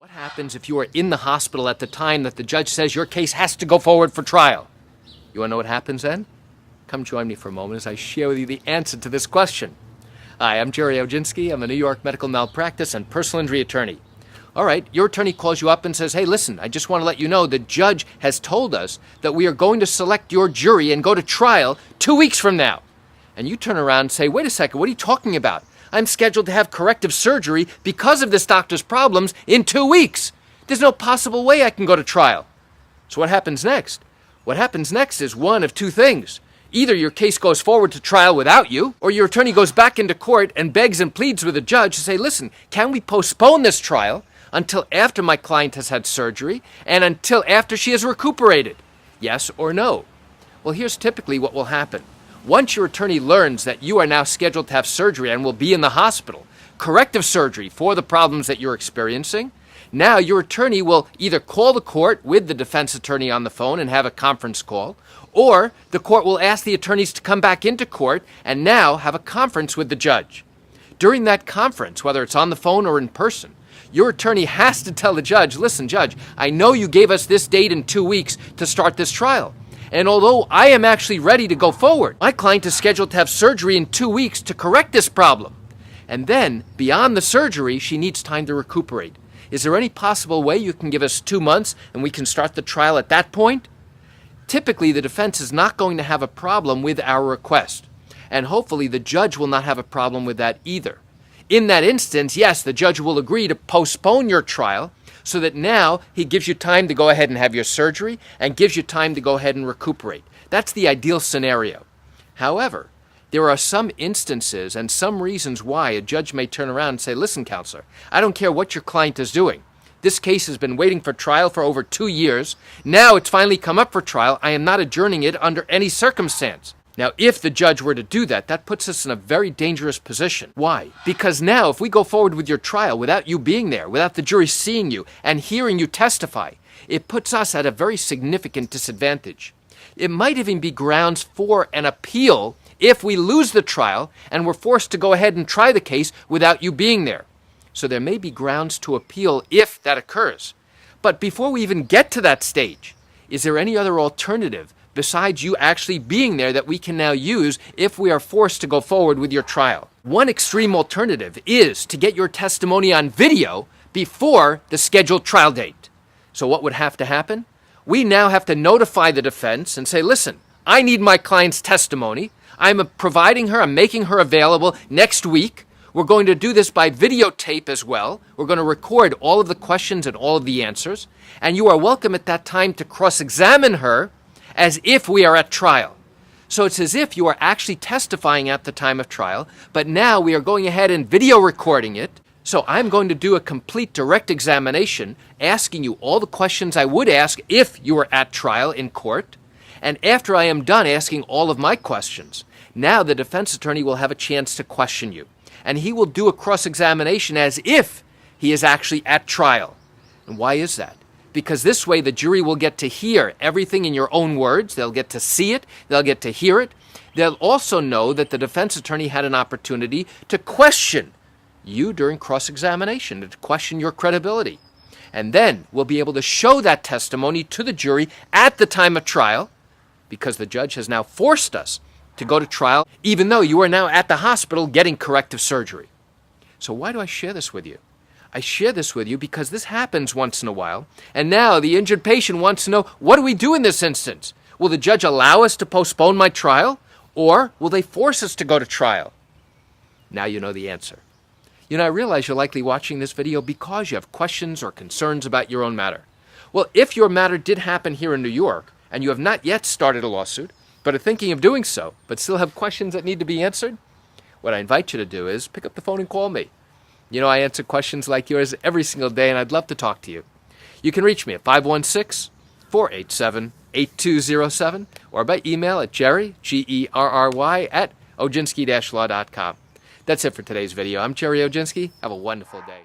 What happens if you are in the hospital at the time that the judge says your case has to go forward for trial? You want to know what happens then? Come join me for a moment as I share with you the answer to this question. Hi, I'm Gerry Oginski. I'm a New York medical malpractice and personal injury attorney. All right, your attorney calls you up and says, hey, listen, I just want to let you know the judge has told us that we are going to select your jury and go to trial 2 weeks from now. And you turn around and say, wait a second, what are you talking about? I'm scheduled to have corrective surgery because of this doctor's problems in 2 weeks. There's no possible way I can go to trial. So what happens next? What happens next is one of two things. Either your case goes forward to trial without you, or your attorney goes back into court and begs and pleads with the judge to say, listen, can we postpone this trial until after my client has had surgery and until after she has recuperated? Yes or no? Well, here's typically what will happen. Once your attorney learns that you are now scheduled to have surgery and will be in the hospital, corrective surgery for the problems that you're experiencing, now your attorney will either call the court with the defense attorney on the phone and have a conference call, or the court will ask the attorneys to come back into court and now have a conference with the judge. During that conference, whether it's on the phone or in person, your attorney has to tell the judge, listen, judge, I know you gave us this date in 2 weeks to start this trial. And although I am actually ready to go forward, my client is scheduled to have surgery in 2 weeks to correct this problem. And then, beyond the surgery, she needs time to recuperate. Is there any possible way you can give us 2 months and we can start the trial at that point? Typically, the defense is not going to have a problem with our request. And hopefully, the judge will not have a problem with that either. In that instance, yes, the judge will agree to postpone your trial so that now he gives you time to go ahead and have your surgery and gives you time to go ahead and recuperate. That's the ideal scenario. However, there are some instances and some reasons why a judge may turn around and say, listen, counselor, I don't care what your client is doing. This case has been waiting for trial for over 2 years. Now it's finally come up for trial. I am not adjourning it under any circumstance. Now, if the judge were to do that, that puts us in a very dangerous position. Why? Because now, if we go forward with your trial without you being there, without the jury seeing you and hearing you testify, it puts us at a very significant disadvantage. It might even be grounds for an appeal if we lose the trial and we're forced to go ahead and try the case without you being there. So there may be grounds to appeal if that occurs. But before we even get to that stage, is there any other alternative besides you actually being there that we can now use if we are forced to go forward with your trial? One extreme alternative is to get your testimony on video before the scheduled trial date. So what would have to happen? We now have to notify the defense and say, listen, I need my client's testimony. I'm providing her, I'm making her available next week. We're going to do this by videotape as well. We're going to record all of the questions and all of the answers. And you are welcome at that time to cross-examine her as if we are at trial. So it's as if you are actually testifying at the time of trial, but now we are going ahead and video recording it. So I'm going to do a complete direct examination, asking you all the questions I would ask if you were at trial in court. And after I am done asking all of my questions, now the defense attorney will have a chance to question you. And he will do a cross-examination as if he is actually at trial. And why is that? Because this way the jury will get to hear everything in your own words. They'll get to see it. They'll get to hear it. They'll also know that the defense attorney had an opportunity to question you during cross-examination, to question your credibility. And then we'll be able to show that testimony to the jury at the time of trial, because the judge has now forced us to go to trial, even though you are now at the hospital getting corrective surgery. So why do I share this with you? I share this with you because this happens once in a while, and now the injured patient wants to know, what do we do in this instance? Will the judge allow us to postpone my trial, or will they force us to go to trial? Now you know the answer. You know, I realize you're likely watching this video because you have questions or concerns about your own matter. Well, if your matter did happen here in New York, and you have not yet started a lawsuit, but are thinking of doing so, but still have questions that need to be answered, what I invite you to do is pick up the phone and call me. You know, I answer questions like yours every single day, and I'd love to talk to you. You can reach me at 516-487-8207 or by email at Gerry, Gerry, at oginski-law.com. That's it for today's video. I'm Gerry Oginski. Have a wonderful day.